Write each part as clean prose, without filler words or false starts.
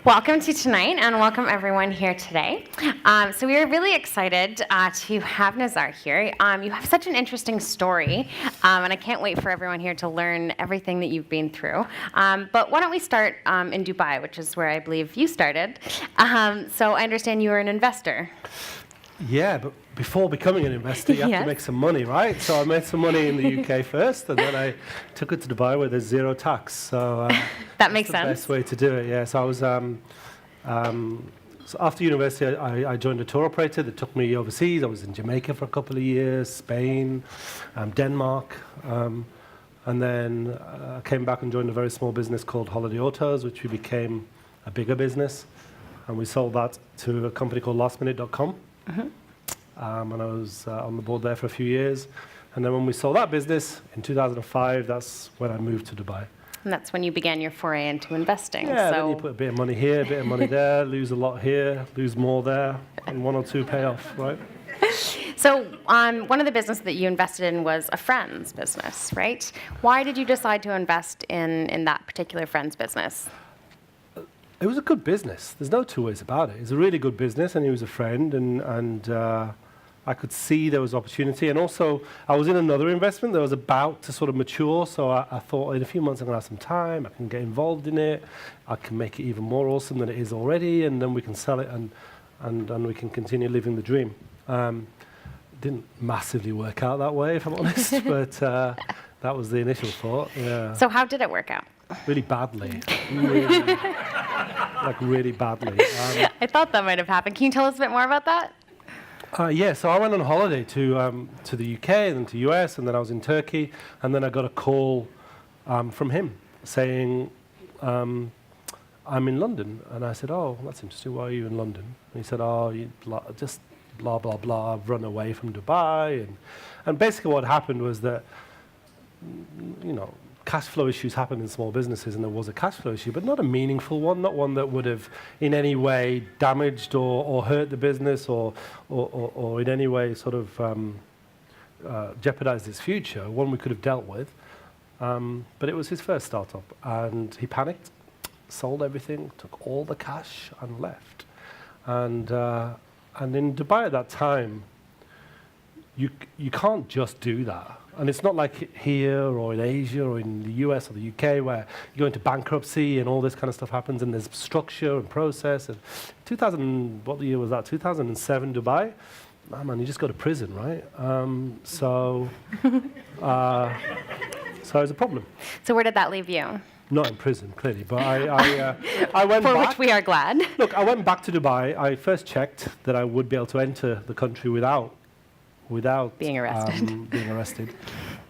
Welcome to tonight, and welcome everyone here today. So we are really excited to have Nazar here. You have such an interesting story, and I can't wait for everyone here to learn everything that you've been through. But why don't we start in Dubai, which is where I believe you started. So I understand you were an investor. Yeah, but before becoming an investor, you have to make some money, right? So I made some money in the UK first, and then I took it to Dubai where there's zero tax. So that makes sense. The best way to do it, yeah. So I was, so after university, I joined a tour operator that took me overseas. I was in Jamaica for a couple of years, Spain, Denmark, and then I came back and joined a very small business called Holiday Autos, which became a bigger business, and we sold that to a company called lastminute.com. And I was on the board there for a few years. And then when we sold that business in 2005, that's when I moved to Dubai. And that's when you began your foray into investing. Yeah, then you put a bit of money here, a bit of money there, lose a lot here, lose more there, and one or two pay off, right? So one of the businesses that you invested in was a friend's business, right? Why did you decide to invest in that particular friend's business? It was a good business. There's no two ways about it. It's a really good business, and he was a friend, and I could see there was opportunity. And also, I was in another investment that was about to sort of mature, so I thought in a few months I'm going to have some time, I can get involved in it, I can make it even more awesome than it is already, and then we can sell it, and we can continue living the dream. Didn't massively work out that way, if I'm honest, but that was the initial thought. Yeah. So how did it work out? Really badly. Really badly. I thought that might have happened. Can you tell us a bit more about that? Yeah, so I went on holiday to the UK and then to US, and then I was in Turkey, and then I got a call from him saying, I'm in London. And I said, oh, that's interesting. Why are you in London? And he said, oh, just blah, blah, blah. I've run away from Dubai. And basically what happened was that, cash flow issues happen in small businesses, and there was a cash flow issue, but not a meaningful one, not one that would have in any way damaged or hurt the business or in any way sort of jeopardized its future, one we could have dealt with. But it was his first startup, and he panicked, sold everything, took all the cash, and left. And in Dubai at that time, you can't just do that. And it's not like here or in Asia or in the US or the UK where you go into bankruptcy and all this kind of stuff happens and there's structure and process. And what year was that? 2007 Dubai? Oh man, you just go to prison, right? So it was a problem. So where did that leave you? Not in prison, clearly, but I went back. For which we are glad. Look, I went back to Dubai. I first checked that I would be able to enter the country without being arrested.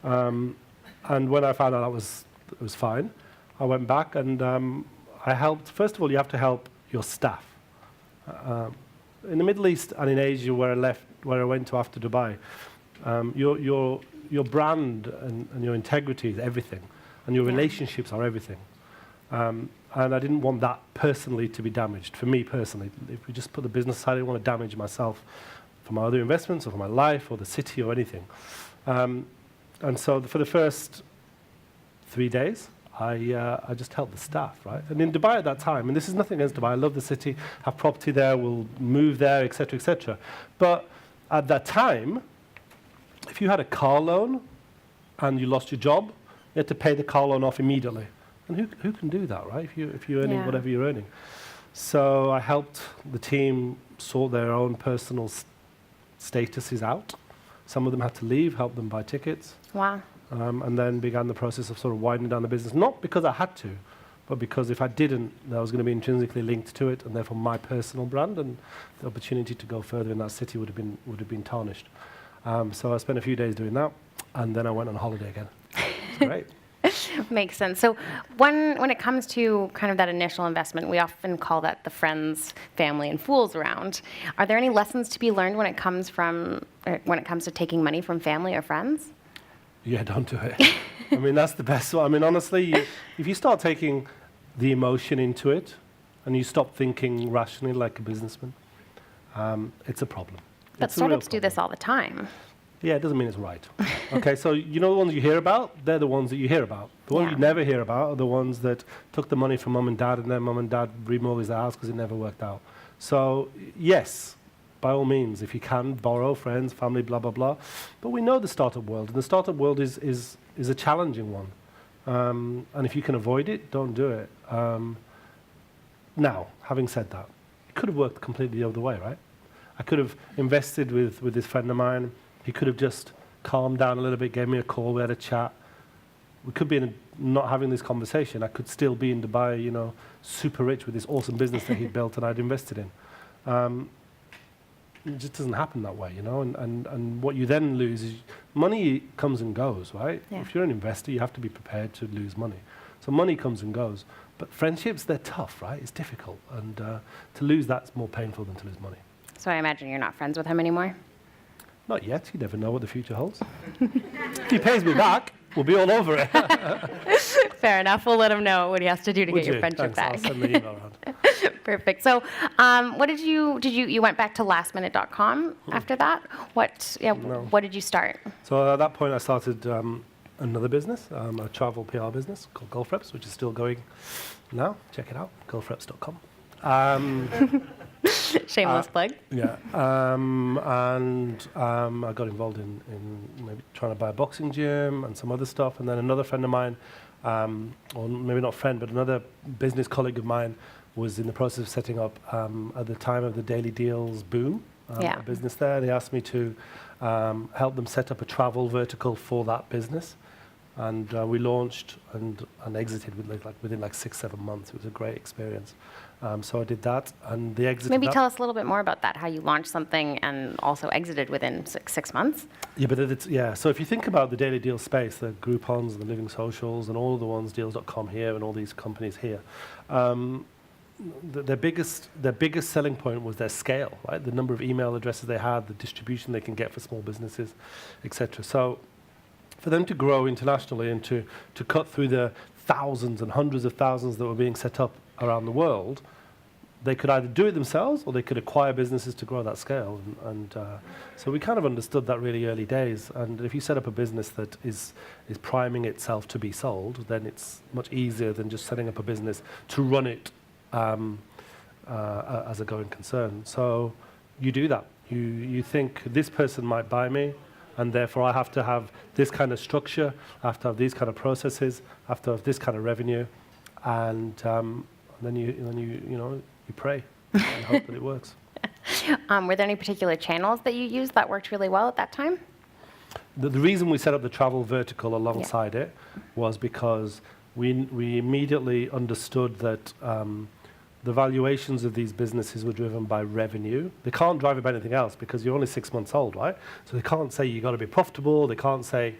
And when I found out it was fine, I went back and I helped. First of all, you have to help your staff. In the Middle East and in Asia, where I went to after Dubai, your brand and your integrity is everything, and your relationships are everything. And I didn't want that personally to be damaged. For me personally, if we just put the business aside, I didn't want to damage myself for my other investments or for my life or the city or anything. And so for the first 3 days, I just helped the staff, right? And in Dubai at that time, and this is nothing against Dubai, I love the city, have property there, will move there, etc., etc. But at that time, if you had a car loan and you lost your job, you had to pay the car loan off immediately. And who can do that, right? If you're earning whatever you're earning. So I helped the team sort their own personal statuses out. Some of them had to leave, help them buy tickets. Wow. And then began the process of sort of winding down the business, not because I had to, but because if I didn't, that was going to be intrinsically linked to it, and therefore my personal brand and the opportunity to go further in that city would have been tarnished. So I spent a few days doing that, and then I went on holiday again. It's great. Makes sense. So when it comes to kind of that initial investment, we often call that the friends, family, and fools round. Are there any lessons to be learned when it comes to taking money from family or friends? Yeah, don't do it. I mean, that's the best one. I mean, honestly, if you start taking the emotion into it and you stop thinking rationally like a businessman, it's a problem. But startups do this all the time. Yeah, it doesn't mean it's right. Okay, so you know the ones you hear about? They're the ones that you hear about. The ones Yeah. you never hear about are the ones that took the money from mum and dad, and then mum and dad remortgaged the house because it never worked out. So, yes, by all means, if you can, borrow, friends, family, blah, blah, blah. But we know the startup world, and the startup world is a challenging one. And if you can avoid it, don't do it. Now, having said that, it could have worked completely the other way, right? I could have invested with this friend of mine. He could have just calmed down a little bit, gave me a call, we had a chat. We could be not having this conversation. I could still be in Dubai, you know, super rich with this awesome business that he'd built and I'd invested in. It just doesn't happen that way, you know, and what you then lose is money comes and goes, right? Yeah. If you're an investor, you have to be prepared to lose money. So money comes and goes. But friendships, they're tough, right? It's difficult. And to lose that's more painful than to lose money. So I imagine you're not friends with him anymore? Not yet. You never know what the future holds. If he pays me back, we'll be all over it. Fair enough. We'll let him know what he has to do to Would get your you? friendship Thanks. back. I'll send the email around. Perfect. So, what did you went back to lastminute.com after that? No. What did you start? So at that point, I started another business, a travel PR business called Golf Reps, which is still going now. Check it out, golfreps.com. Shameless plug. Yeah, and I got involved in maybe trying to buy a boxing gym and some other stuff. And then another friend of mine, or maybe not friend, but another business colleague of mine was in the process of setting up, at the time of the Daily Deals boom, a business there. And he asked me to help them set up a travel vertical for that business. And we launched and exited within 6-7 months. It was a great experience. So I did that, and the exit. Maybe tell us a little bit more about that, how you launched something and also exited within six months. Yeah, but so if you think about the daily deal space, the Groupons, the LivingSocials, and all of the ones, Deals.com here, and all these companies here, their biggest selling point was their scale, right? The number of email addresses they had, the distribution they can get for small businesses, etc. So for them to grow internationally and to cut through the thousands and hundreds of thousands that were being set up around the world, they could either do it themselves or they could acquire businesses to grow that scale. And so we kind of understood that really early days. And if you set up a business that is priming itself to be sold, then it's much easier than just setting up a business to run it as a going concern. So you do that. You think this person might buy me, and therefore I have to have this kind of structure, I have to have these kind of processes, I have to have this kind of revenue, and then you pray and hope that it works. Were there any particular channels that you used that worked really well at that time? The reason we set up the travel vertical alongside it was because we immediately understood that the valuations of these businesses were driven by revenue. They can't drive it by anything else because you're only 6 months old, right? So they can't say you got to be profitable. They can't say,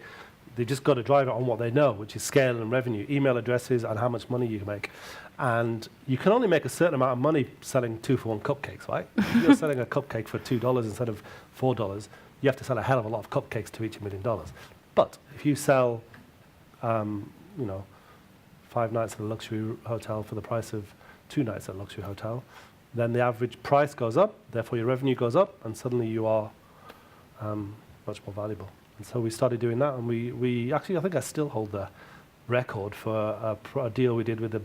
they just got to drive it on what they know, which is scale and revenue, email addresses, and how much money you can make. And you can only make a certain amount of money selling 2-for-1 cupcakes, right? If you're selling a cupcake for $2 instead of $4, you have to sell a hell of a lot of cupcakes to reach $1 million. But if you sell, 5 nights at a luxury hotel for the price of 2 nights at a luxury hotel, then the average price goes up, therefore your revenue goes up, and suddenly you are much more valuable. And so we started doing that, and we actually, I think I still hold the record for a deal we did with the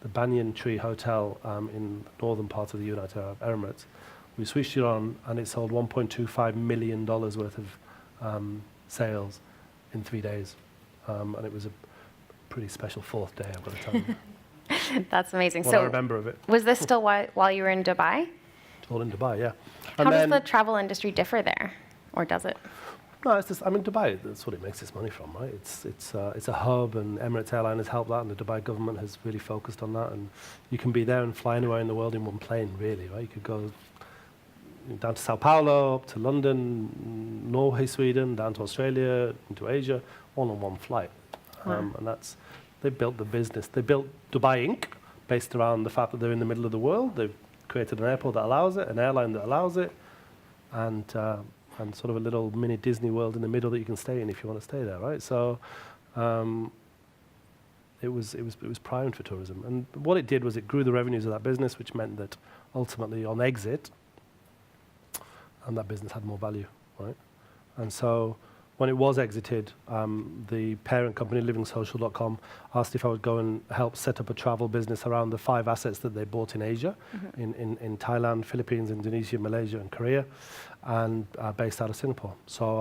Banyan Tree Hotel in the northern part of the United Arab Emirates. We switched it on, and it sold $1.25 million worth of sales in 3 days. And it was a pretty special fourth day, I've got to tell you. That's amazing. What I remember of it. Was this still while you were in Dubai? All in Dubai, yeah. How does the travel industry differ there, or does it? No, it's just, Dubai, that's what it makes its money from, right? It's a hub, and Emirates Airline has helped that, and the Dubai government has really focused on that. And you can be there and fly anywhere in the world in one plane, really, right? You could go down to Sao Paulo, up to London, Norway, Sweden, down to Australia, into Asia, all on one flight. Wow. And they built the business. They built Dubai Inc., based around the fact that they're in the middle of the world. They've created an airport that allows it, an airline that allows it, and sort of a little mini Disney World in the middle that you can stay in if you want to stay there, right? So it was primed for tourism. And what it did was it grew the revenues of that business, which meant that ultimately on exit, and that business had more value, right? And so when it was exited, the parent company, LivingSocial.com, asked if I would go and help set up a travel business around the 5 assets that they bought in Asia, in Thailand, Philippines, Indonesia, Malaysia, and Korea, and based out of Singapore. So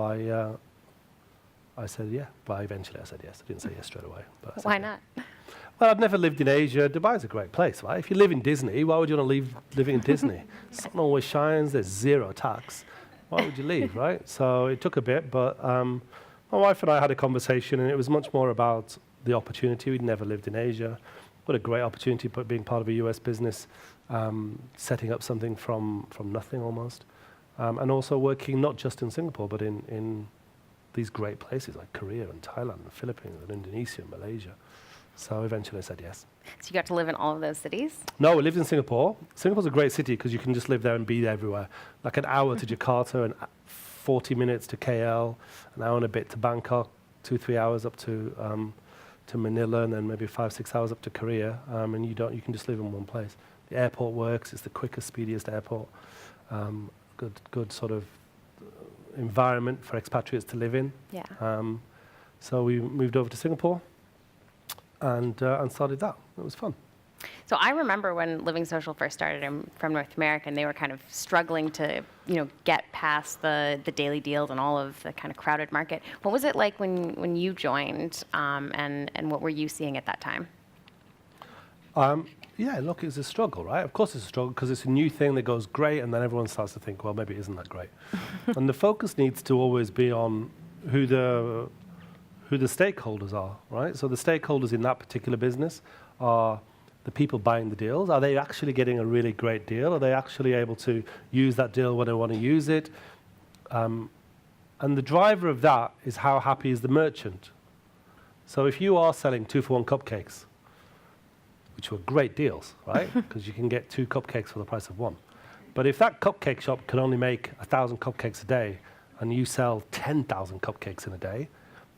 I said, yeah. Well, eventually I said yes. I didn't say yes straight away. But I said Why yeah. not? Well, I've never lived in Asia. Dubai's a great place, right? If you live in Disney, why would you want to leave living in Disney? Sun always shines. There's 0 tax. Why would you leave, right? So it took a bit, but my wife and I had a conversation, and it was much more about the opportunity. We'd never lived in Asia. What a great opportunity, but being part of a US business, setting up something from nothing almost, and also working not just in Singapore, but in these great places like Korea and Thailand and Philippines and Indonesia and Malaysia. So eventually I said yes. So you got to live in all of those cities? No, we lived in Singapore. Singapore's a great city because you can just live there and be everywhere. Like an hour to Jakarta and 40 minutes to KL, an hour and a bit to Bangkok, 2-3 hours up to Manila, and then maybe 5-6 hours up to Korea. And you can just live in one place. The airport works. It's the quickest, speediest airport. Good sort of environment for expatriates to live in. Yeah. So we moved over to Singapore and started that. It was fun. So I remember when LivingSocial first started. I'm from North America, and they were kind of struggling to, get past the daily deals and all of the kind of crowded market. What was it like when you joined, and what were you seeing at that time? Yeah, look, it's a struggle, right? Of course it's a struggle because it's a new thing that goes great, and then everyone starts to think, well, maybe it isn't that great. And the focus needs to always be on who the stakeholders are, right? So the stakeholders in that particular business are the people buying the deals. Are they actually getting a really great deal? Are they actually able to use that deal when they want to use it? And the driver of that is how happy is the merchant. So if you are selling 2-for-1 cupcakes, which were great deals, right? Because you can get 2 cupcakes for the price of 1. But if that cupcake shop can only make 1,000 cupcakes a day and you sell 10,000 cupcakes in a day,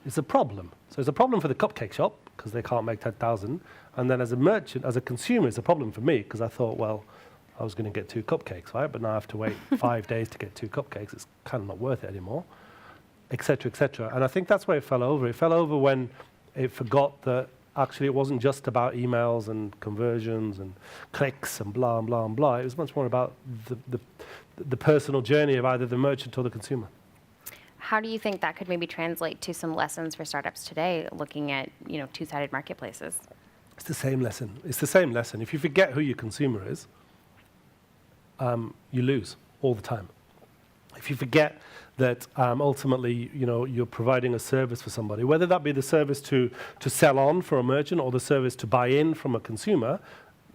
it's a problem. So it's a problem for the cupcake shop because they can't make 10,000. And then as a merchant, as a consumer, it's a problem for me because I thought, well, I was going to get 2 cupcakes, right? But now I have to wait 5 days to get 2 cupcakes. It's kind of not worth it anymore, et cetera, et cetera. And I think that's where it fell over. It fell over when it forgot that actually it wasn't just about emails and conversions and clicks and blah, and blah, and blah. It was much more about the personal journey of either the merchant or the consumer. How do you think that could maybe translate to some lessons for startups today, looking at 2-sided marketplaces? It's the same lesson. It's the same lesson. If you forget who your consumer is, you lose all the time. If you forget that ultimately, you're providing a service for somebody, whether that be the service to sell on for a merchant or the service to buy in from a consumer,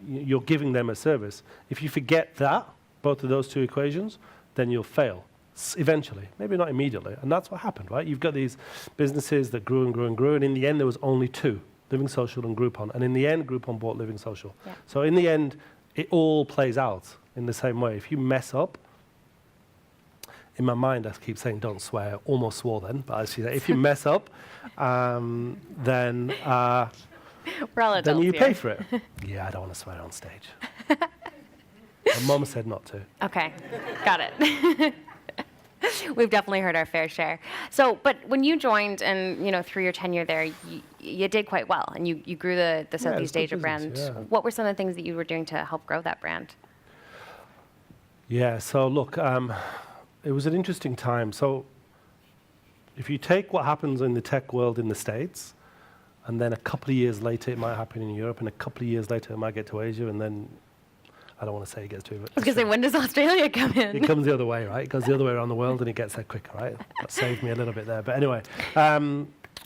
you're giving them a service. If you forget that, both of those 2 equations, then you'll fail. Eventually, maybe not immediately. And that's what happened, right? You've got these businesses that grew and grew and grew, and in the end there was only 2, LivingSocial and Groupon. And in the end, Groupon bought LivingSocial. Yeah. So in the end, it all plays out in the same way. If you mess up, in my mind I keep saying don't swear, almost swore then, but actually if you mess up, then we're all adults then you here. pay for it. Yeah, I don't want to swear on stage. My mum said not to. Okay, got it. We've definitely heard our fair share. So, but when you joined and, through your tenure there, you did quite well, and you grew the Southeast Asia brand. Yeah. What were some of the things that you were doing to help grow that brand? Yeah, so look, it was an interesting time. So if you take what happens in the tech world in the States, and then a couple of years later it might happen in Europe, and a couple of years later it might get to Asia, and then I don't want to say it gets to it. I was going to say, when does Australia come in? It comes the other way, right? It goes the other way around the world and it gets there quicker, right? That saved me a little bit there. But anyway,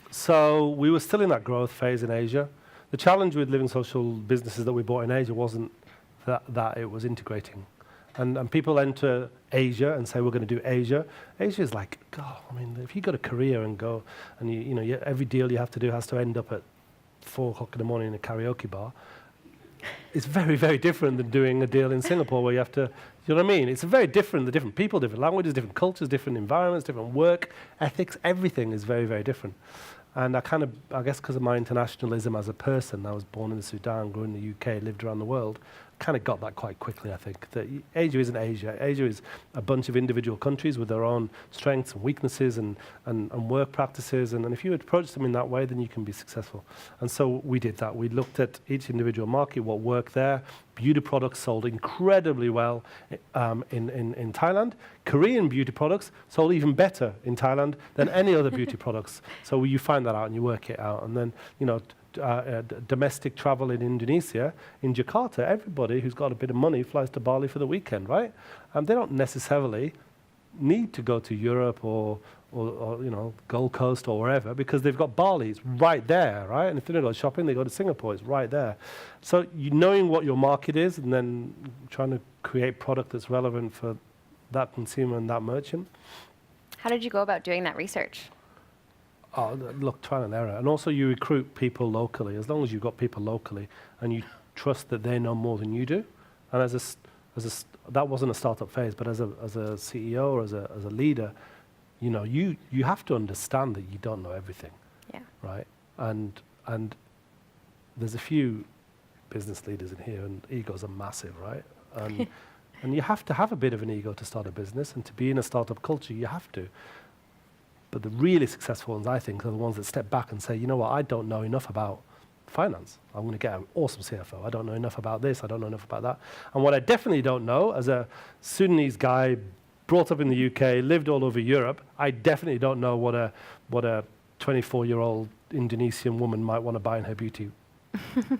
so we were still in that growth phase in Asia. The challenge with LivingSocial businesses that we bought in Asia wasn't that it was integrating. And people enter Asia and say, we're going to do Asia. Asia is like, God, if you go to Korea and go, and every deal you have to do has to end up at 4 o'clock in the morning in a karaoke bar. It's very, very different than doing a deal in Singapore where you have to, you know what I mean? It's very different. The different people, different languages, different cultures, different environments, different work ethics. Everything is very, very different. And I guess because of my internationalism as a person, I was born in the Sudan, grew in the UK, lived around the world. kind of got that quite quickly, I think. That Asia isn't Asia. Asia is a bunch of individual countries with their own strengths and weaknesses and work practices. And if you approach them in that way, then you can be successful. And so we did that. We looked at each individual market, what worked there. Beauty products sold incredibly well in Thailand. Korean beauty products sold even better in Thailand than any other beauty products. So you find that out and you work it out. And then, domestic travel in Indonesia, in Jakarta, everybody who's got a bit of money flies to Bali for the weekend, right? They don't necessarily need to go to Europe or Gold Coast or wherever, because they've got Bali. It's right there, right? And if they don't go shopping, they go to Singapore. It's right there. So knowing what your market is and then trying to create product that's relevant for that consumer and that merchant. How did you go about doing that research? Oh, look, trial and error. And also you recruit people locally. As long as you've got people locally and you trust that they know more than you do. And that wasn't a startup phase, but as a CEO or as a leader, you have to understand that you don't know everything. Yeah. Right? And there's a few business leaders in here, and egos are massive, right? And you have to have a bit of an ego to start a business, and to be in a startup culture, you have to. But the really successful ones, I think, are the ones that step back and say, you know what, I don't know enough about finance. I'm going to get an awesome CFO. I don't know enough about this. I don't know enough about that. And what I definitely don't know, as a Sudanese guy brought up in the UK, lived all over Europe, I definitely don't know what a 24-year-old Indonesian woman might want to buy in her beauty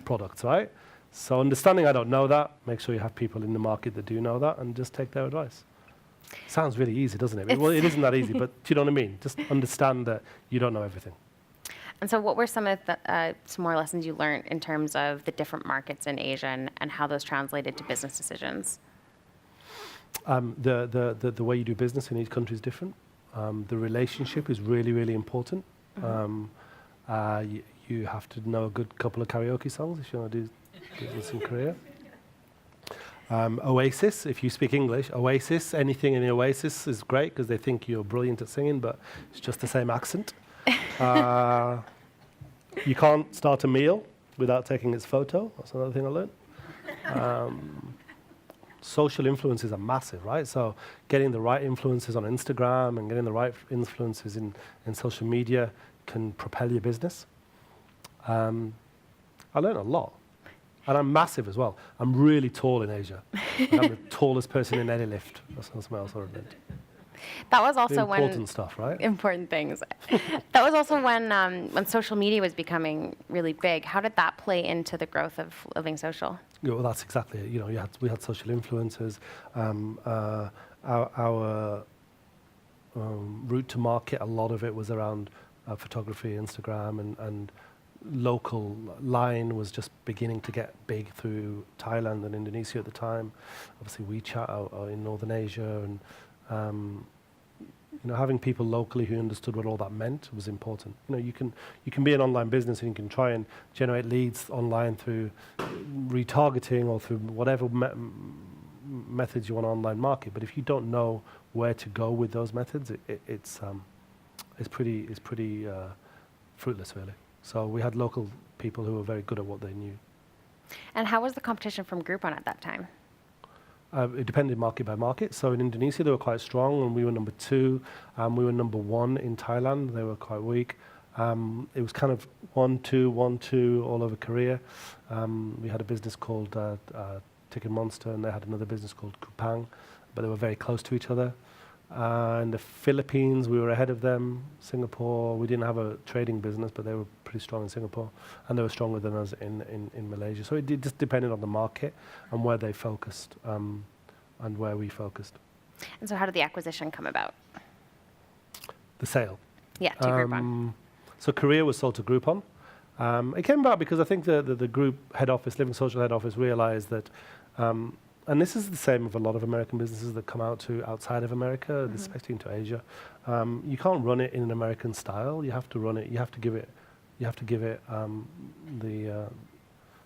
products, right? So understanding I don't know that, make sure you have people in the market that do know that, and just take their advice. Sounds really easy, doesn't it? Well, it isn't that easy, but do you know what I mean? Just understand that you don't know everything. And so what were some of the some more lessons you learned in terms of the different markets in Asia and how those translated to business decisions? The way you do business in each country is different. The relationship is really, really important. Mm-hmm. You have to know a good couple of karaoke songs if you want to do business in Korea. Oasis, if you speak English, Oasis, anything in the Oasis is great because they think you're brilliant at singing, but it's just the same accent. You can't start a meal without taking its photo. That's another thing I learned. Social influences are massive, right? So getting the right influences on Instagram and getting the right influences in social media can propel your business. I learned a lot. And I'm massive as well. I'm really tall in Asia. I'm the tallest person in any lift. That's something else I learned. That was also when important stuff, right? Important things. That was also when social media was becoming really big. How did that play into the growth of LivingSocial? Yeah, well, that's exactly it. We had social influencers. Our route to market, a lot of it was around photography, Instagram, and local line was just beginning to get big through Thailand and Indonesia at the time. Obviously, WeChat in Northern Asia, and having people locally who understood what all that meant was important. You can be an online business and you can try and generate leads online through retargeting or through whatever methods you want to online market. But if you don't know where to go with those methods, it's pretty fruitless, really. So we had local people who were very good at what they knew. And how was the competition from Groupon at that time? It depended market by market. So in Indonesia, they were quite strong, and we were number 2. We were number 1 in Thailand. They were quite weak. It was kind of 1-2, 1-2 all over Korea. We had a business called Ticket Monster, and they had another business called Kupang, but they were very close to each other. In the Philippines, we were ahead of them. Singapore, we didn't have a trading business, but they were pretty strong in Singapore, and they were stronger than us in Malaysia. So it just depended on the market and where they focused, and where we focused. And so how did the acquisition come about? The sale. Yeah, to Groupon. So Korea was sold to Groupon. It came about because I think the group head office, LivingSocial head office, realized that and this is the same with a lot of American businesses that come out to outside of America, mm-hmm. especially into Asia. You can't run it in an American style. You have to run it. You have to give it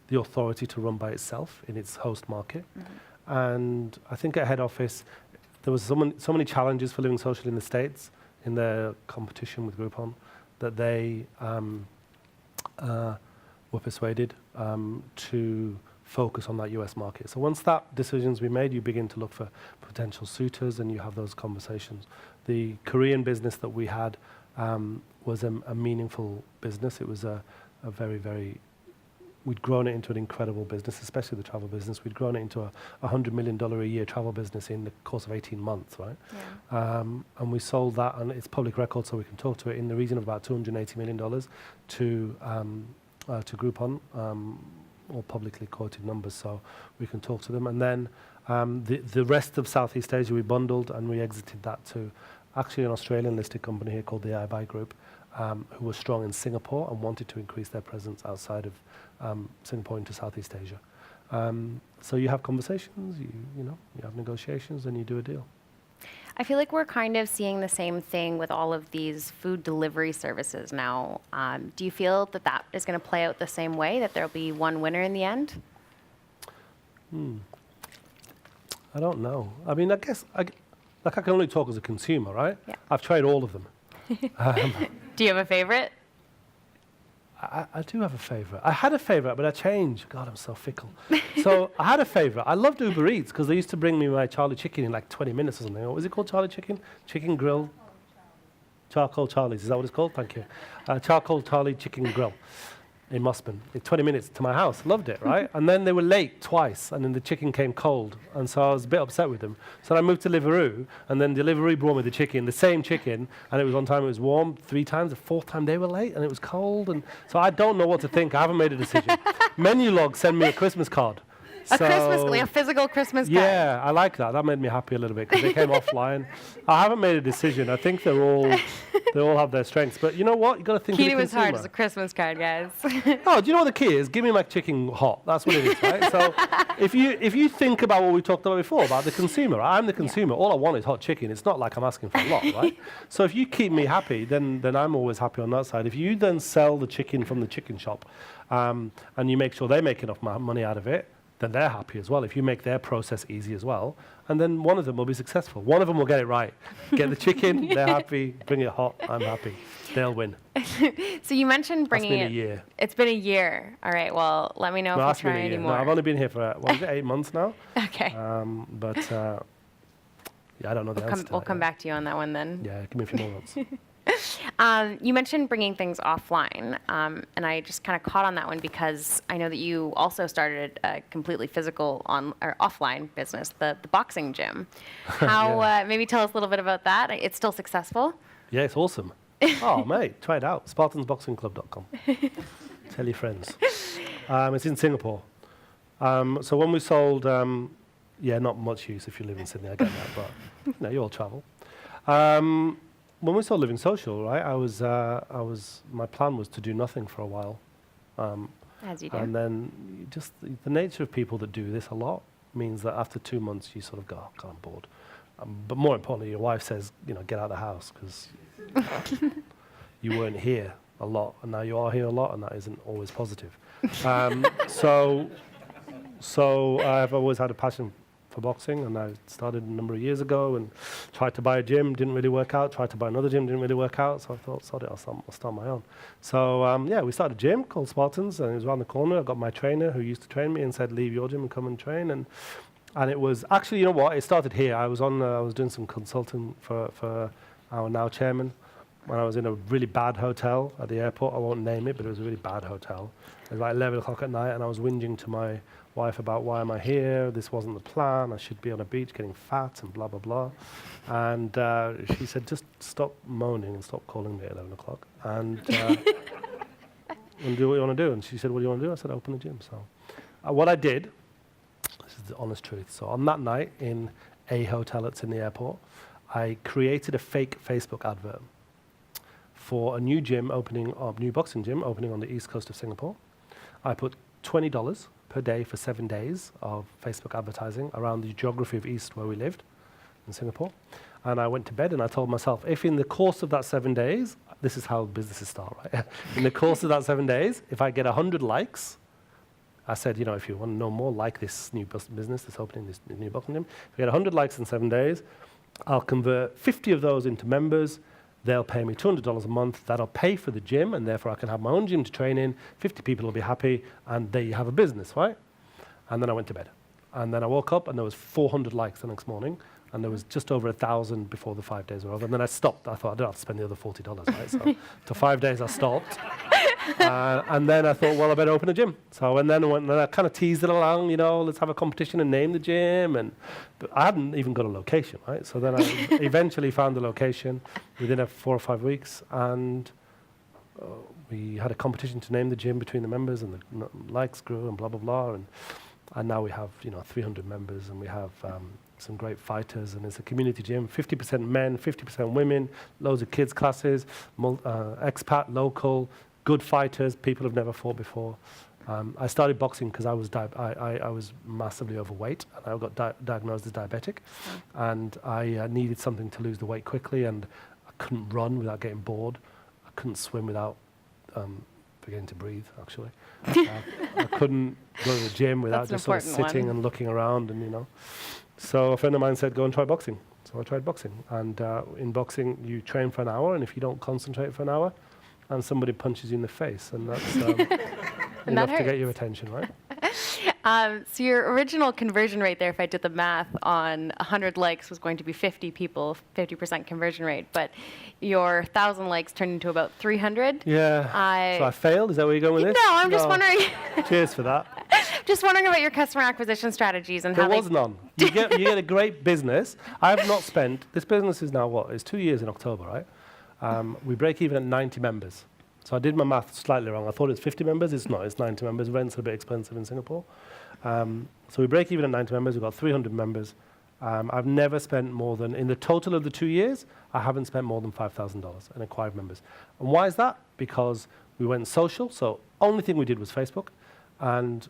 the authority to run by itself in its host market. Mm-hmm. And I think at head office, there was so many challenges for LivingSocial in the States in their competition with Groupon that they were persuaded to focus on that US market. So once that decision's been made, you begin to look for potential suitors and you have those conversations. The Korean business that we had was a meaningful business. It was a very, we'd grown it into an incredible business, especially the travel business. We'd grown it into a $100 million a year travel business in the course of 18 months, right? Yeah. And we sold that, and it's public record, so we can talk to it, in the region of about $280 million to Groupon, all publicly quoted numbers, so we can talk to them. And then the rest of Southeast Asia we bundled, and we exited that to actually an Australian listed company here called the iBuy Group, who was strong in Singapore and wanted to increase their presence outside of Singapore into Southeast Asia. So you have conversations, you have negotiations, and you do a deal. I feel like we're kind of seeing the same thing with all of these food delivery services now. Do you feel that that is going to play out the same way, that there'll be one winner in the end? I don't know. I mean, I guess I can only talk as a consumer, right? Yeah. I've tried all of them. Do you have a favorite? I do have a favorite. I had a favorite, but I changed. God, I'm so fickle. So I had a favorite. I loved Uber Eats because they used to bring me my Charlie Chicken in like 20 minutes or something. What was it called, Charlie Chicken? Chicken Grill? Charcoal Charlie's. Is that what it's called? Thank you. Charcoal Charlie Chicken Grill in Mossman. It's 20 minutes to my house. Loved it, right? And then they were late twice, and then the chicken came cold, and so I was a bit upset with them. So I moved to Deliveroo, and then Deliveroo brought me the chicken, the same chicken, and it was on time. It was warm 3 times. The 4th time they were late, and it was cold, and so I don't know what to think. I haven't made a decision. Menulog sent me a Christmas card. A physical Christmas card. Yeah, I like that. That made me happy a little bit because they came offline. I haven't made a decision. I think they all have their strengths. But you know what? You got to think of the consumer. Keto is hard as a Christmas card, guys. Oh, do you know what the key is? Give me my chicken hot. That's what it is, right? So if you think about what we talked about before, about the consumer, I'm the consumer. Yeah. All I want is hot chicken. It's not like I'm asking for a lot, right? So if you keep me happy, then I'm always happy on that side. If you then sell the chicken from the chicken shop and you make sure they make enough money out of it, then they're happy as well. If you make their process easy as well, and then one of them will be successful. One of them will get it right. Get the chicken, they're happy. Bring it hot, I'm happy. They'll win. So you mentioned bringing it. It's been a year. It's been a year. All right, well, let me know if you try anymore. No, I've only been here for, 8 months now? Okay. Yeah, I don't know the answer to We'll come back to you on that one then. Yeah, give me a few more months. You mentioned bringing things offline, and I just kind of caught on that one because I know that you also started a completely physical or offline business, the boxing gym. How? Yeah. Maybe tell us a little bit about that. It's still successful? Yeah, it's awesome. Oh, mate, try it out. SpartansBoxingClub.com. Tell your friends. It's in Singapore. So when we sold, not much use if you live in Sydney, I get that, but you all travel. When we saw LivingSocial, right, my plan was to do nothing for a while. As you do. And then just the nature of people that do this a lot means that after 2 months you sort of go, oh, God, I'm bored. But more importantly, your wife says, get out of the house because you weren't here a lot, and now you are here a lot, and that isn't always positive. So I've always had a passion for boxing, and I started a number of years ago and tried to buy a gym, didn't really work out, tried to buy another gym, didn't really work out, so I thought, sod it, I'll start my own. So we started a gym called Spartans, and it was around the corner. I got my trainer who used to train me and said, leave your gym and come and train, and it was actually, you know what, it started here. I was doing some consulting for our now chairman when I was in a really bad hotel at the airport. I won't name it, but it was a really bad hotel. It was like 11 o'clock at night, and I was whinging to my wife about why am I here, this wasn't the plan, I should be on a beach getting fat and blah, blah, blah. And she said, just stop moaning and stop calling me at 11 o'clock and do what you want to do. And she said, what do you want to do? I said, open a gym. So what I did, this is the honest truth, so on that night in a hotel that's in the airport, I created a fake Facebook advert for a new new boxing gym opening on the east coast of Singapore. I put $20 per day for 7 days of Facebook advertising around the geography of East where we lived in Singapore. And I went to bed and I told myself, if in the course of that 7 days, this is how businesses start, right? In the course of that 7 days, if I get 100 likes, I said, if you want to know more like this new business that's opening, this new boxing gym, if I get 100 likes in 7 days, I'll convert 50 of those into members. They'll pay me $200 a month. That'll pay for the gym, and therefore I can have my own gym to train in. 50 people will be happy, and there you have a business, right? And then I went to bed. And then I woke up and there was 400 likes the next morning. And there was just over 1,000 before the 5 days were over. And then I stopped. I thought, I don't have to spend the other $40, right? So for 5 days I stopped. And then I thought, well, I better open a gym. So and then I kind of teased it along, let's have a competition and name the gym. But I hadn't even got a location, right? So then I eventually found the location within 4 or 5 weeks. And we had a competition to name the gym between the members, and the likes grew and blah, blah, blah. And now we have, 300 members, and we have some great fighters, and it's a community gym, 50% men, 50% women, loads of kids classes, expat, local, good fighters, people who've never fought before. I started boxing because I was massively overweight, and I got diagnosed as diabetic, and I needed something to lose the weight quickly, and I couldn't run without getting bored. I couldn't swim without forgetting to breathe, actually. I couldn't go to the gym without just sort of sitting and looking around, and So a friend of mine said, go and try boxing. So I tried boxing. And in boxing, you train for an hour, and if you don't concentrate for an hour, and somebody punches you in the face, and that's enough to get your attention, right? So your original conversion rate there, if I did the math on 100 likes, was going to be 50 people, 50% conversion rate. But your 1,000 likes turned into about 300. Yeah. So I failed? Is that where you're going with this? No, I'm just wondering. Cheers for that. Just wondering about your customer acquisition strategies and how there was none. You get a great business. I have not spent, this business is now what? It's 2 years in October, right? We break even at 90 members. So I did my math slightly wrong. I thought it's 50 members. It's not. It's 90 members. Rent's a bit expensive in Singapore. So we break even at 90 members. We've got 300 members. I've never spent more than, in the total of the 2 years, I haven't spent more than $5,000 in acquired members. And why is that? Because we went social. So only thing we did was Facebook. And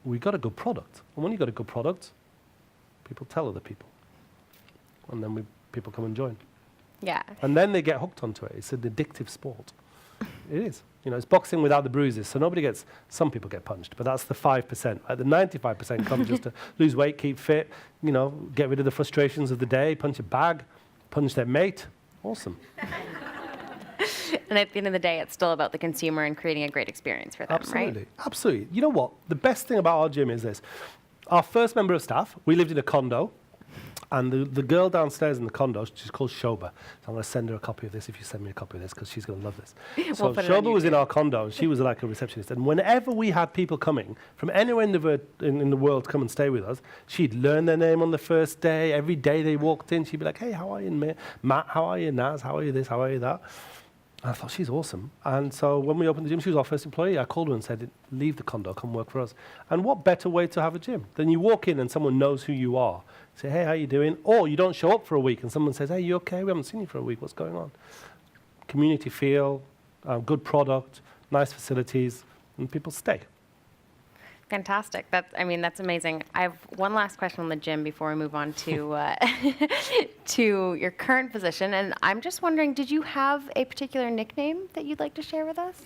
we got a good product. And when you got a good product, people tell other people. And then people come and join. Yeah. And then they get hooked onto it. It's an addictive sport. It is. It's boxing without the bruises. So some people get punched, but that's the 5%. The 95% come just to lose weight, keep fit, get rid of the frustrations of the day, punch a bag, punch their mate. Awesome. And at the end of the day, it's still about the consumer and creating a great experience for them, Absolutely. right? Absolutely. You know what? The best thing about our gym is this. Our first member of staff, we lived in a condo. And the girl downstairs in the condo, she's called Shoba. So I'm going to send her a copy of this if you send me a copy of this, because she's going to love this. So Shoba was in our condo, and she was like a receptionist. And whenever we had people coming from anywhere in the world to come and stay with us, she'd learn their name on the first day. Every day they walked in, she'd be like, hey, how are you, Matt? How are you, Naz? How are you this? How are you that? And I thought, she's awesome. And so when we opened the gym, she was our first employee. I called her and said, leave the condo, come work for us. And what better way to have a gym than you walk in and someone knows who you are. Say, hey, how you doing? Or you don't show up for a week and someone says, hey, you okay? We haven't seen you for a week. What's going on? Community feel, good product, nice facilities, and people stay. Fantastic. That's amazing. I have one last question on the gym before we move on to to your current position. And I'm just wondering, did you have a particular nickname that you'd like to share with us?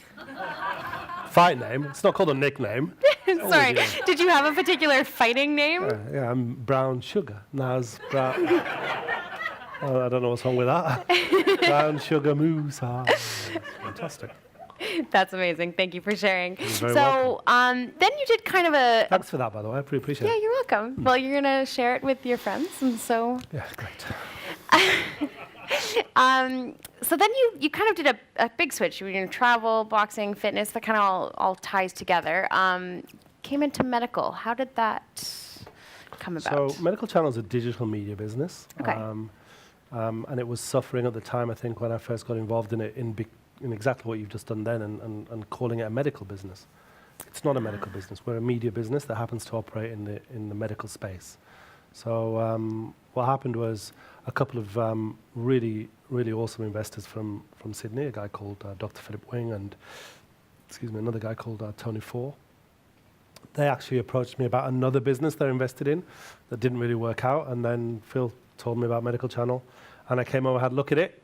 Fight name. It's not called a nickname. Sorry. Did you have a particular fighting name? Yeah, I'm Brown Sugar. Naz Brown. I don't know what's wrong with that. Brown Sugar Musa. Fantastic. That's amazing. Thank you for sharing. You're very welcome. Then you did kind of a... Thanks for that, by the way. I pretty appreciate it. Yeah, you're welcome. Well, you're going to share it with your friends, and so... Yeah, great. So then you kind of did a big switch. You were doing travel, boxing, fitness, that kind of all ties together. Came into medical. How did that come about? So Medical Channel is a digital media business. Okay. And it was suffering at the time, I think, when I first got involved in it, in exactly what you've just done then, and calling it a medical business. It's not a medical business. We're a media business that happens to operate in the medical space. So what happened was a couple of really, really awesome investors from Sydney, a guy called Dr. Philip Wing and, another guy called Tony Four. They actually approached me about another business they're invested in that didn't really work out, and then Phil told me about Medical Channel, and I came over, had a look at it,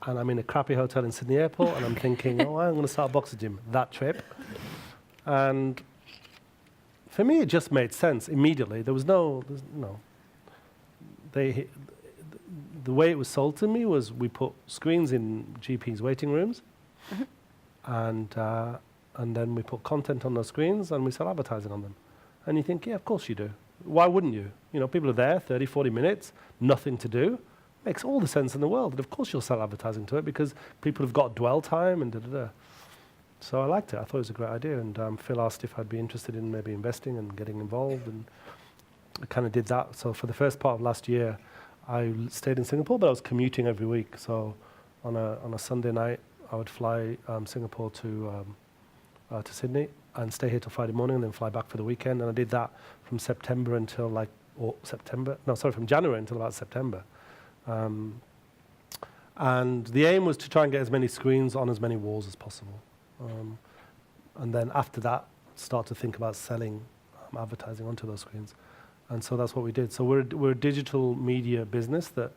and I'm in a crappy hotel in Sydney Airport, and I'm thinking, I'm going to start a boxing gym that trip. And for me, it just made sense immediately. There's no. The way it was sold to me was we put screens in GPs' waiting rooms, and and then we put content on those screens and we sell advertising on them. And you think, yeah, of course you do. Why wouldn't you? You know, people are there 30, 40 minutes, nothing to do. Makes all the sense in the world. And of course you'll sell advertising to it because people have got dwell time and da-da-da. So I liked it. I thought it was a great idea. And Phil asked if I'd be interested in maybe investing and getting involved. And I kind of did that. So for the first part of last year, I stayed in Singapore, but I was commuting every week. So on a Sunday night, I would fly Singapore to Sydney and stay here till Friday morning and then fly back for the weekend. And I did that from September until from January until about September. And the aim was to try and get as many screens on as many walls as possible. And then after that, start to think about selling advertising onto those screens. And so that's what we did. So we're a digital media business that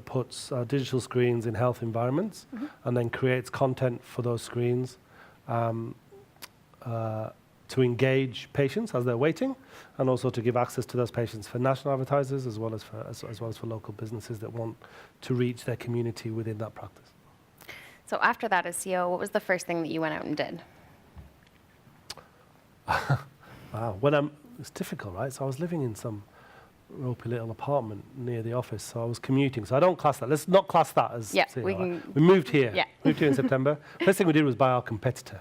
puts digital screens in health environments and then creates content for those screens to engage patients as they're waiting, and also to give access to those patients for national advertisers as well as for local businesses that want to reach their community within that practice. So after that as CEO, what was the first thing that you went out and did? Wow, it's difficult, right? So I was living in some ropey little apartment near the office, so I was commuting. So I don't class that. Let's not class that as CEO, right? We moved here. Yeah. Moved here in September. First thing we did was buy our competitor.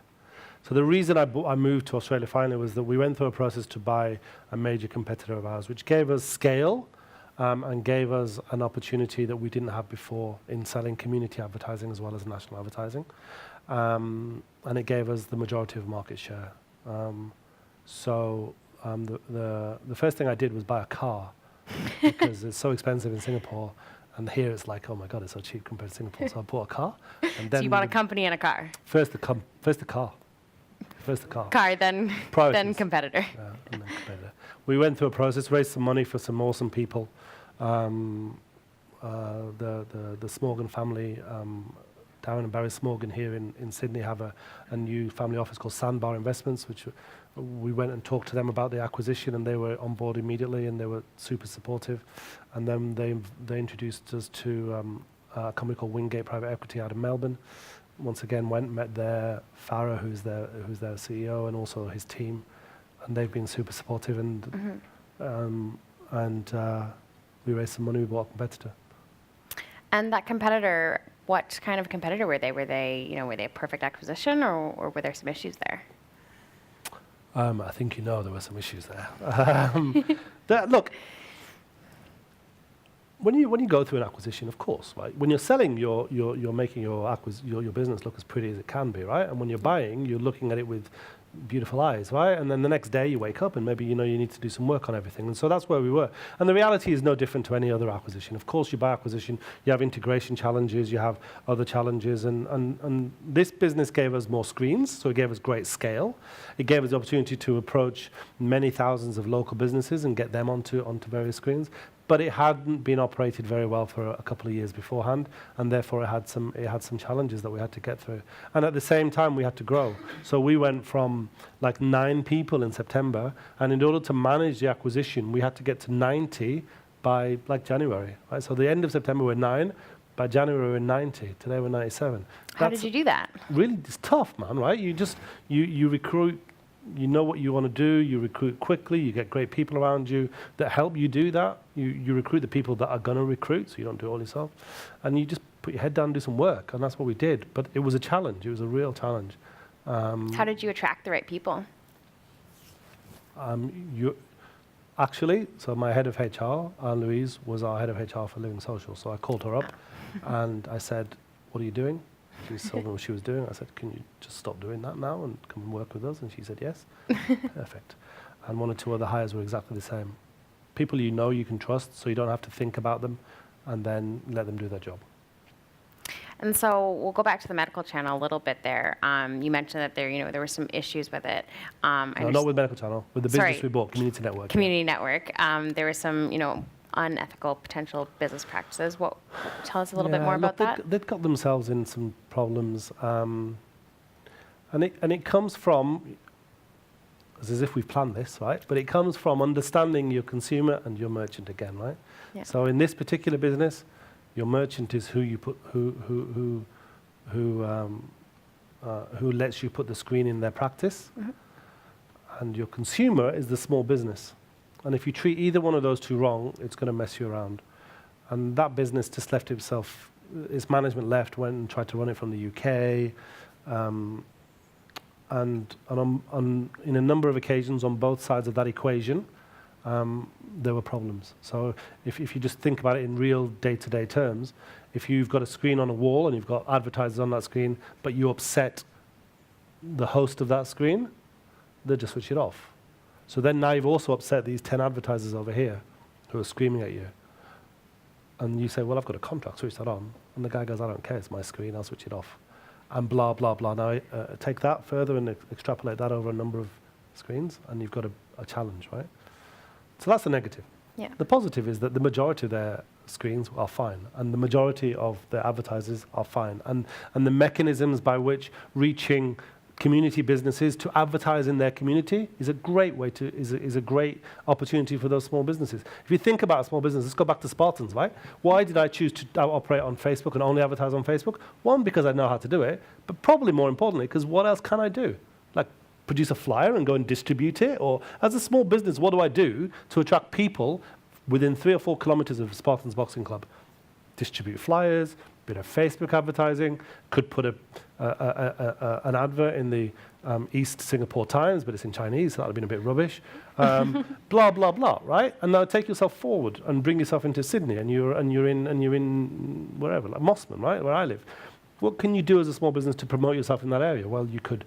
So the reason I moved to Australia finally was that we went through a process to buy a major competitor of ours, which gave us scale and gave us an opportunity that we didn't have before in selling community advertising as well as national advertising. And it gave us the majority of market share. So the first thing I did was buy a car because it's so expensive in Singapore. And here it's like, oh my God, it's so cheap compared to Singapore. So I bought a car. And then so you bought a company and a car? First the car. Car, then competitor. And then competitor. We went through a process, raised some money for some awesome people. The Smorgan family, Darren and Barry Smorgan here in Sydney have a new family office called Sandbar Investments, which we went and talked to them about the acquisition, and they were on board immediately, and they were super supportive. And then they introduced us to a company called Wingate Private Equity out of Melbourne. Once again, met their Farah, who's their CEO, and also his team, and they've been super supportive. And we raised some money. We bought a competitor. And that competitor, what kind of competitor were they? Were they a perfect acquisition, or were there some issues there? I think there were some issues there. Look. When you go through an acquisition, of course, right? When you're selling, you're making your business look as pretty as it can be, right? And when you're buying, you're looking at it with beautiful eyes, right? And then the next day you wake up and maybe you need to do some work on everything. And so that's where we were. And the reality is no different to any other acquisition. Of course, you buy acquisition, you have integration challenges, you have other challenges, and this business gave us more screens, so it gave us great scale. It gave us the opportunity to approach many thousands of local businesses and get them onto various screens. But it hadn't been operated very well for a couple of years beforehand, and therefore it had some challenges that we had to get through. And at the same time, we had to grow. So we went from like 9 people in September, and in order to manage the acquisition, we had to get to 90 by like January. Right? So the end of September we're 9, by January we're 90. Today we're 97. How did you do that? Really, it's tough, man. Right? You recruit. You know what you want to do, you recruit quickly, you get great people around you that help you do that. You recruit the people that are going to recruit, so you don't do it all yourself. And you just put your head down and do some work, and that's what we did. But it was a challenge, it was a real challenge. How did you attract the right people? So my head of HR, Louise, was our head of HR for LivingSocial. So I called her up and I said, what are you doing? She told me what she was doing. I said, can you just stop doing that now and come and work with us? And she said, yes. Perfect. And 1 or 2 other hires were exactly the same. People you can trust, so you don't have to think about them, and then let them do their job. And so we'll go back to the medical channel a little bit there. You mentioned that there were some issues with it. No, not with medical channel. With the business we bought, Community Network. Community Network. There were some, unethical potential business practices. Tell us a little bit more about that. They've got themselves in some problems, and it comes from, it's as if we've planned this, right? But it comes from understanding your consumer and your merchant again, right? Yeah. So in this particular business, your merchant is who who lets you put the screen in their practice, and your consumer is the small business. And if you treat either one of those two wrong, it's going to mess you around. And that business just left itself, its management left, went and tried to run it from the UK. And in a number of occasions on both sides of that equation, there were problems. So if you just think about it in real day-to-day terms, if you've got a screen on a wall and you've got advertisers on that screen, but you upset the host of that screen, they'll just switch it off. So then now you've also upset these 10 advertisers over here who are screaming at you. And you say, well, I've got a contract, switch that on. And the guy goes, I don't care, it's my screen, I'll switch it off. And blah, blah, blah. Now, take that further and extrapolate that over a number of screens, and you've got a challenge, right? So that's the negative. Yeah. The positive is that the majority of their screens are fine, and the majority of their advertisers are fine. And the mechanisms by which reaching community businesses to advertise in their community is a great way to, is a great opportunity for those small businesses. If you think about a small business, let's go back to Spartans, right? Why did I choose to operate on Facebook and only advertise on Facebook? One, because I know how to do it, but probably more importantly, because what else can I do? Like produce a flyer and go and distribute it? Or as a small business, what do I do to attract people within 3 or 4 kilometers of Spartans Boxing Club? Distribute flyers, bit of Facebook advertising, could put an advert in the East Singapore Times, but it's in Chinese, so that would have been a bit rubbish. Blah, blah, blah, right? And now take yourself forward and bring yourself into Sydney, and you're in wherever, like Mossman, right, where I live. What can you do as a small business to promote yourself in that area? Well, you could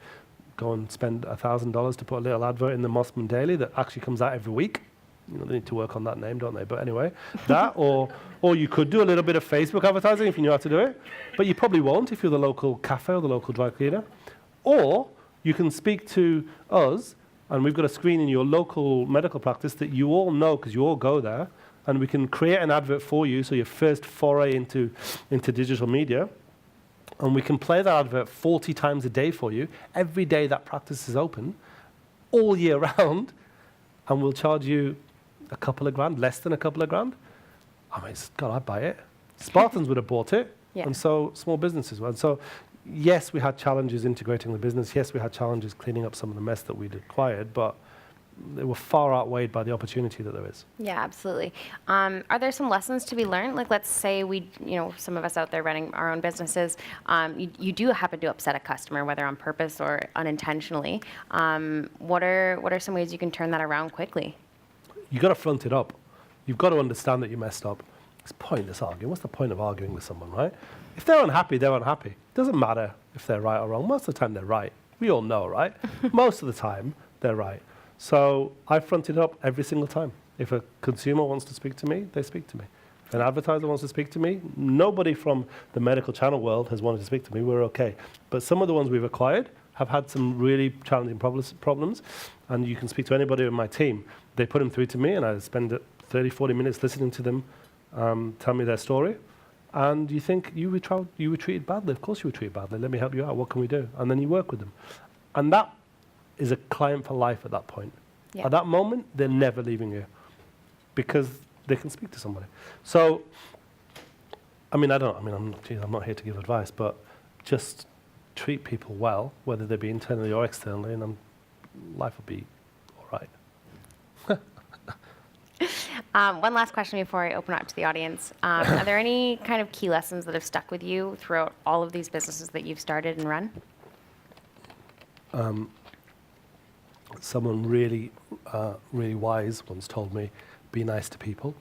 go and spend $1,000 to put a little advert in the Mossman Daily that actually comes out every week. You know, they need to work on that name, don't they? But anyway, that, or you could do a little bit of Facebook advertising if you knew how to do it, but you probably won't if you're the local cafe or the local dry cleaner. Or you can speak to us, and we've got a screen in your local medical practice that you all know because you all go there, and we can create an advert for you, so your first foray into digital media, and we can play that advert 40 times a day for you, every day that practice is open, all year round, and we'll charge you a couple of grand, less than a couple of grand. I mean, God, I'd buy it. Spartans would have bought it, and so small businesses would. And so, yes, we had challenges integrating the business. Yes, we had challenges cleaning up some of the mess that we'd acquired, but they were far outweighed by the opportunity that there is. Yeah, absolutely. Are there some lessons to be learned? Like, let's say some of us out there running our own businesses, you do happen to upset a customer, whether on purpose or unintentionally. What are some ways you can turn that around quickly? You've got to front it up. You've got to understand that you messed up. It's pointless arguing. What's the point of arguing with someone, right? If they're unhappy, they're unhappy. It doesn't matter if they're right or wrong. Most of the time, they're right. We all know, right? Most of the time, they're right. So I front it up every single time. If a consumer wants to speak to me, they speak to me. If an advertiser wants to speak to me, nobody from the medical channel world has wanted to speak to me. We're okay. But some of the ones we've acquired have had some really challenging problems, and you can speak to anybody in my team. They put them through to me, and I spend 30, 40 minutes listening to them tell me their story. And you think, you were treated badly. Of course you were treated badly. Let me help you out. What can we do? And then you work with them. And that is a client for life at that point. Yeah. At that moment, they're never leaving you because they can speak to somebody. So, I'm not here to give advice, but just treat people well, whether they be internally or externally, and life will be all right. One last question before I open up to the audience. Are there any kind of key lessons that have stuck with you throughout all of these businesses that you've started and run? Someone really wise once told me, be nice to people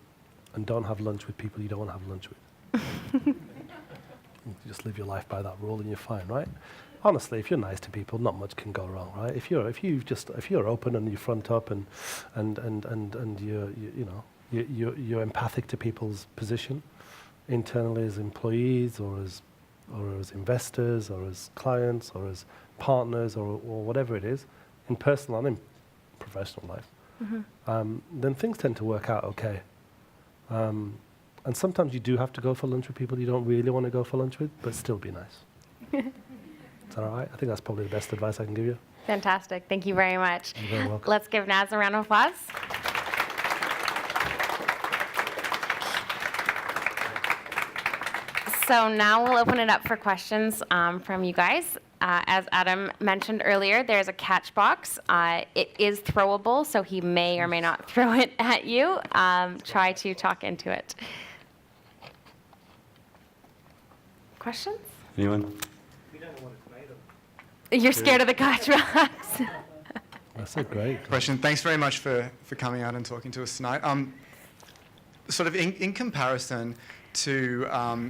and don't have lunch with people you don't want to have lunch with. You just live your life by that rule and you're fine, right? Honestly, if you're nice to people, not much can go wrong, right? If you're open and you front up and you're empathic to people's position internally as employees or as investors or as clients or as partners or whatever it is, in personal and in professional life, then things tend to work out okay. And sometimes you do have to go for lunch with people you don't really want to go for lunch with, but still be nice. Is that all right? I think that's probably the best advice I can give you. Fantastic. Thank you very much. You're very welcome. Let's give Naz a round of applause. So now we'll open it up for questions from you guys. As Adam mentioned earlier, there's a catch box. It is throwable, so he may or may not throw it at you. Try to talk into it. Questions? Anyone? You're scared of the catch box. That's a great question. Thanks very much for coming out and talking to us tonight. Sort of in comparison to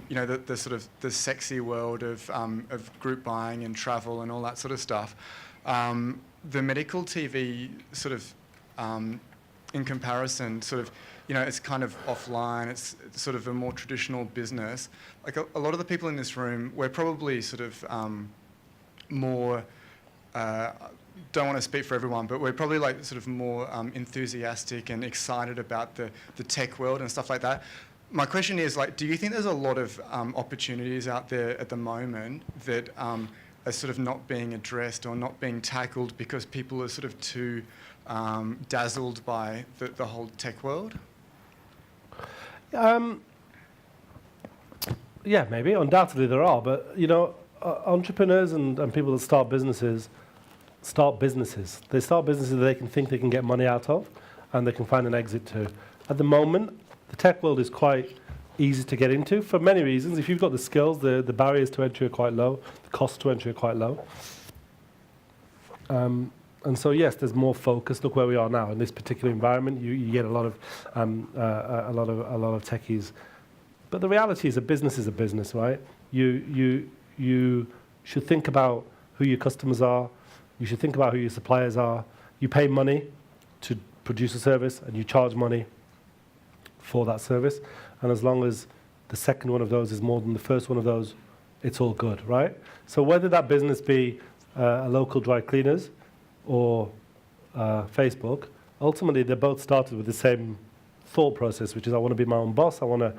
the sort of the sexy world of group buying and travel and all that sort of stuff, the medical TV sort of in comparison sort of it's kind of offline. It's sort of a more traditional business. Like a lot of the people in this room, we're probably sort of more. Don't want to speak for everyone, but we're probably like sort of more enthusiastic and excited about the tech world and stuff like that. My question is, like, do you think there's a lot of opportunities out there at the moment that are sort of not being addressed or not being tackled because people are sort of too dazzled by the whole tech world? Yeah, maybe. Undoubtedly there are, but entrepreneurs and people that start businesses. They start businesses that they can think they can get money out of and they can find an exit to. At the moment, the tech world is quite easy to get into for many reasons. If you've got the skills, the barriers to entry are quite low, the costs to entry are quite low. And so yes, there's more focus. Look where we are now in this particular environment. You get a lot of techies, but the reality is a business, right? You should think about who your customers are. You should think about who your suppliers are. You pay money to produce a service, and you charge money for that service. And as long as the second one of those is more than the first one of those, it's all good, right? So whether that business be a local dry cleaners or Facebook, ultimately they both started with the same thought process, which is I want to be my own boss. I want to,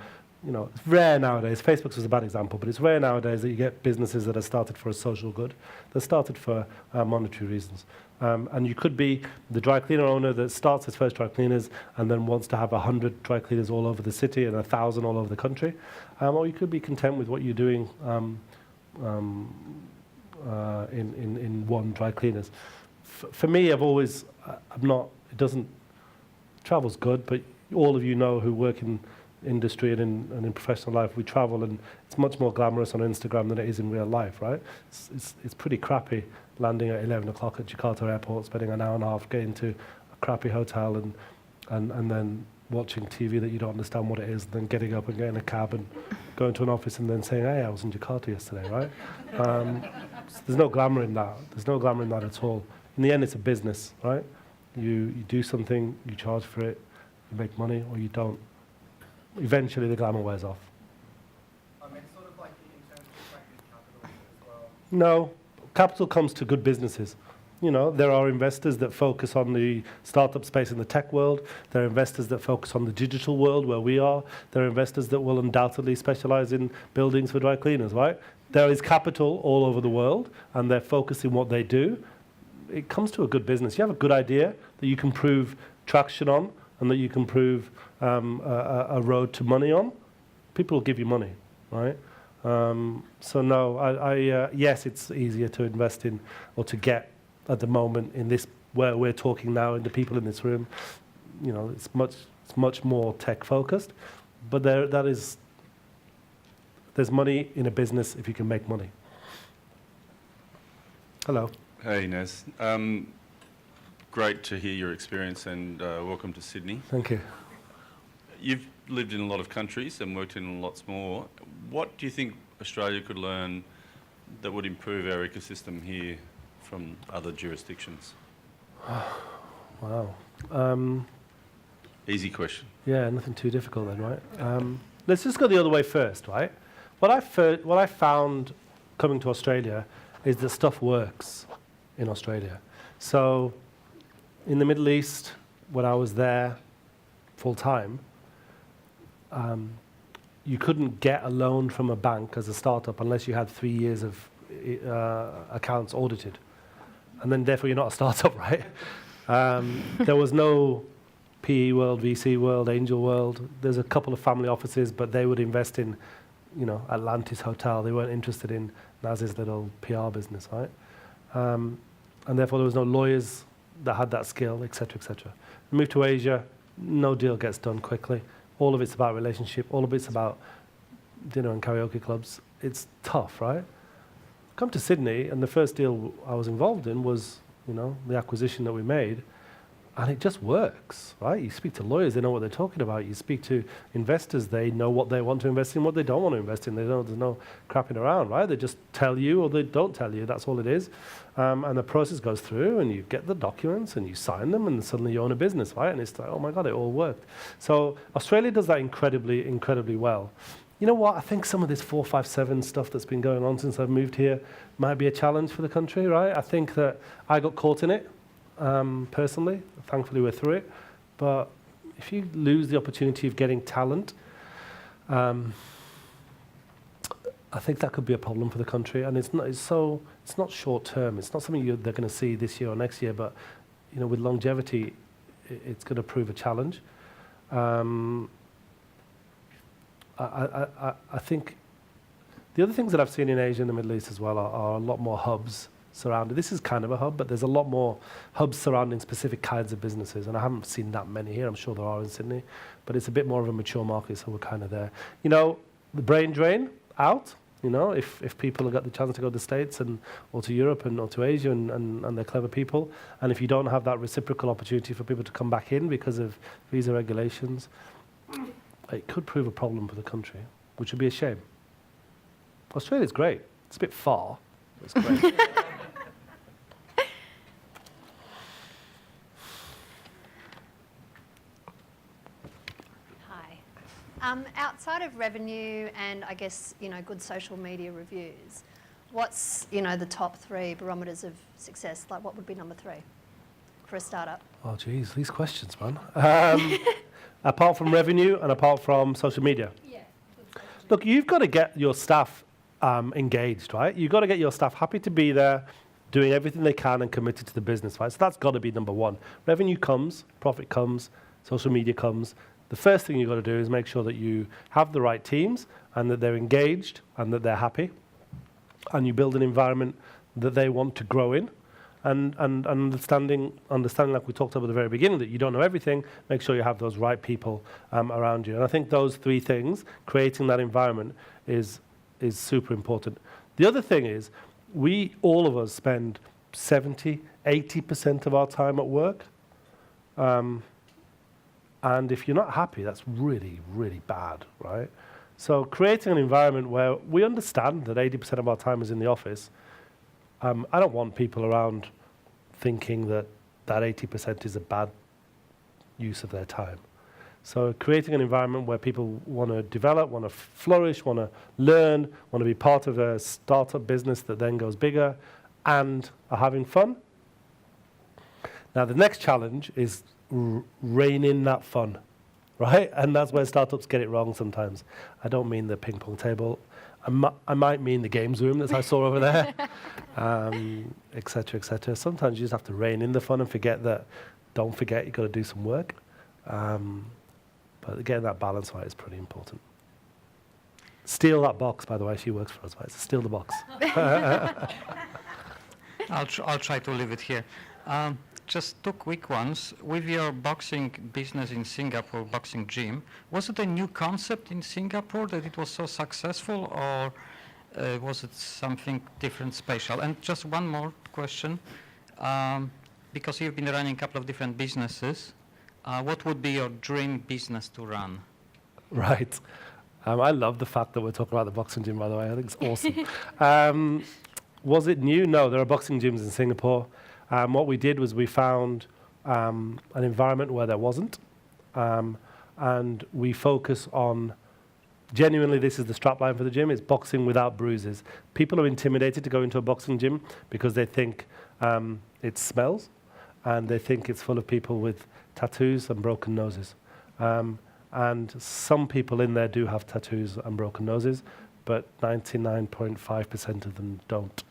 it's rare nowadays. Facebook was a bad example, but it's rare nowadays that you get businesses that are started for a social good. They're started for monetary reasons. And you could be the dry cleaner owner that starts his first dry cleaners and then wants to have 100 dry cleaners all over the city and 1,000 all over the country. Or you could be content with what you're doing in one dry cleaners. For me, travel's good, but all of you know who work in industry and in professional life, we travel, and it's much more glamorous on Instagram than it is in real life, right? It's pretty crappy landing at 11 o'clock at Jakarta airport, spending an hour and a half getting to a crappy hotel and then watching TV that you don't understand what it is, and then getting up and getting a cab and going to an office and then saying, hey, I was in Jakarta yesterday, right? There's no glamour in that. There's no glamour in that at all. In the end, it's a business, right? You do something, you charge for it, you make money, or you don't. Eventually, the glamour wears off. It's sort of like in terms of attracting capital as well. No, capital comes to good businesses. There are investors that focus on the startup space in the tech world. There are investors that focus on the digital world where we are. There are investors that will undoubtedly specialize in buildings for dry cleaners, right? There is capital all over the world, and they're focusing what they do. It comes to a good business. You have a good idea that you can prove traction on and that you can prove a road to money on, people will give you money, right? So no, yes, it's easier to invest in or to get at the moment in this where we're talking now, and the people in this room. It's much more tech focused, but there's money in a business if you can make money. Hello. Hey, Naz. Great to hear your experience, and welcome to Sydney. Thank you. You've lived in a lot of countries and worked in lots more. What do you think Australia could learn that would improve our ecosystem here from other jurisdictions? Wow. Easy question. Yeah, nothing too difficult then, right? Let's just go the other way first, right? What I found coming to Australia is that stuff works in Australia. So in the Middle East, when I was there full time, you couldn't get a loan from a bank as a startup unless you had 3 years of accounts audited. And then therefore you're not a startup, right? There was no PE world, VC world, angel world. There's a couple of family offices, but they would invest in, Atlantis Hotel. They weren't interested in Naz's little PR business, right? And therefore there was no lawyers that had that skill, etc., etc. We moved to Asia, no deal gets done quickly. All of it's about relationship, all of it's about dinner and karaoke clubs. It's tough, right? Come to Sydney, and the first deal I was involved in was, the acquisition that we made, and it just works, right? You speak to lawyers, they know what they're talking about. You speak to investors, they know what they want to invest in, what they don't want to invest in. There's no crapping around, right? They just tell you or they don't tell you. That's all it is. And the process goes through, and you get the documents, and you sign them, and suddenly you own a business, right? And it's like, oh my God, it all worked. So Australia does that incredibly, incredibly well. You know what? I think some of this 457 stuff that's been going on since I've moved here might be a challenge for the country, right? I think that I got caught in it. Personally, thankfully we're through it, but if you lose the opportunity of getting talent, I think that could be a problem for the country. And it's not short term. It's not something they're going to see this year or next year, but with longevity, it's going to prove a challenge. I think the other things that I've seen in Asia and the Middle East as well are a lot more hubs surrounded. This is kind of a hub, but there's a lot more hubs surrounding specific kinds of businesses, and I haven't seen that many here. I'm sure there are in Sydney, but it's a bit more of a mature market, so we're kind of there. The brain drain out. If people have got the chance to go to the States or to Europe or to Asia and they're clever people, and if you don't have that reciprocal opportunity for people to come back in because of visa regulations, it could prove a problem for the country, which would be a shame. Australia's great. It's a bit far, but it's great. Outside of revenue and I guess, good social media reviews, what's, the top 3 barometers of success? Like what would be number 3 for a startup? Oh, geez, these questions, man. Apart from revenue and apart from social media? Yeah. Look, you've got to get your staff engaged, right? You've got to get your staff happy to be there, doing everything they can and committed to the business, right? So that's got to be number 1. Revenue comes, profit comes, social media comes. The first thing you've got to do is make sure that you have the right teams and that they're engaged and that they're happy, and you build an environment that they want to grow in, and understanding like we talked about at the very beginning, that you don't know everything. Make sure you have those right people around you. And I think those 3 things, creating that environment, is super important. The other thing is, all of us spend 70, 80% of our time at work. And if you're not happy, that's really, really bad, right? So creating an environment where we understand that 80% of our time is in the office. I don't want people around thinking that 80% is a bad use of their time. So creating an environment where people want to develop, want to flourish, want to learn, want to be part of a startup business that then goes bigger and are having fun. Now, the next challenge is rein in that fun, right? And that's where startups get it wrong sometimes. I don't mean the ping pong table. I might mean the games room that I saw over there, et cetera, et cetera. Sometimes you just have to rein in the fun and don't forget you've got to do some work. But getting that balance right is pretty important. Steal that box, by the way. She works for us, right? So steal the box. I'll try to leave it here. Just 2 quick ones. With your boxing business in Singapore, boxing gym, was it a new concept in Singapore that it was so successful, or was it something different, special? And just one more question, because you've been running a couple of different businesses, what would be your dream business to run? Right. I love the fact that we're talking about the boxing gym, by the way. I think it's awesome. Was it new? No, there are boxing gyms in Singapore. What we did was we found an environment where there wasn't, and we focus on, genuinely, this is the strapline for the gym, it's boxing without bruises. People are intimidated to go into a boxing gym because they think it smells, and they think it's full of people with tattoos and broken noses. And some people in there do have tattoos and broken noses, but 99.5% of them don't.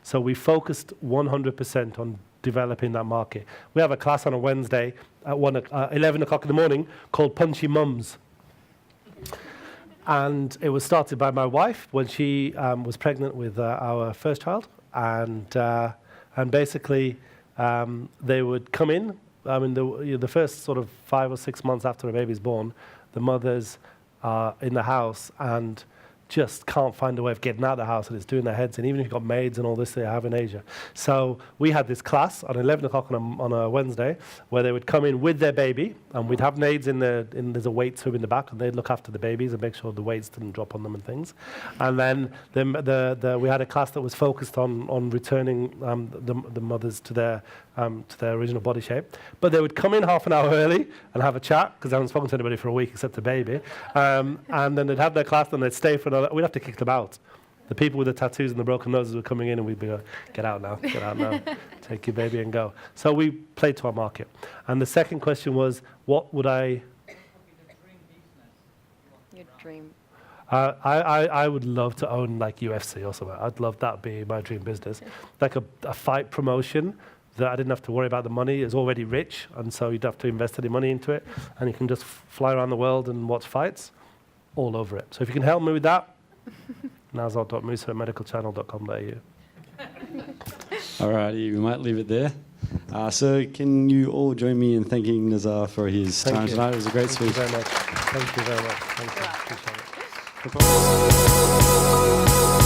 So we focused 100% on developing that market. We have a class on a Wednesday at 11 o'clock in the morning called Punchy Mums. And it was started by my wife when she was pregnant with our first child. And basically, they would come in. I mean, the first sort of 5 or 6 months after a baby's born, the mothers are in the house and just can't find a way of getting out of the house, and it's doing their heads in, even if you've got maids and all this they have in Asia. So we had this class at 11 o'clock on a Wednesday where they would come in with their baby, and we'd have maids there's a weights room in the back, and they'd look after the babies and make sure the weights didn't drop on them and things. And then we had a class that was focused on returning the mothers to their original body shape. But they would come in half an hour early and have a chat, because they haven't spoken to anybody for a week except the baby. And then they'd have their class, and they'd stay for another. We'd have to kick them out. The people with the tattoos and the broken noses were coming in, and we'd be like, get out now, take your baby and go. So we played to our market. And the second question was, what would I... Your dream. I would love to own like UFC or something. I'd love that be my dream business. Like a fight promotion that I didn't have to worry about the money. It's already rich, and so you'd have to invest any money into it, and you can just fly around the world and watch fights. All over it. So if you can help me with that, Nazar.Musa at medicalchannel.com.au. All righty, we might leave it there. So can you all join me in thanking Nazar for his time tonight? It was a great speech. Thank you very much. Thank you very much. Thank you. Appreciate it.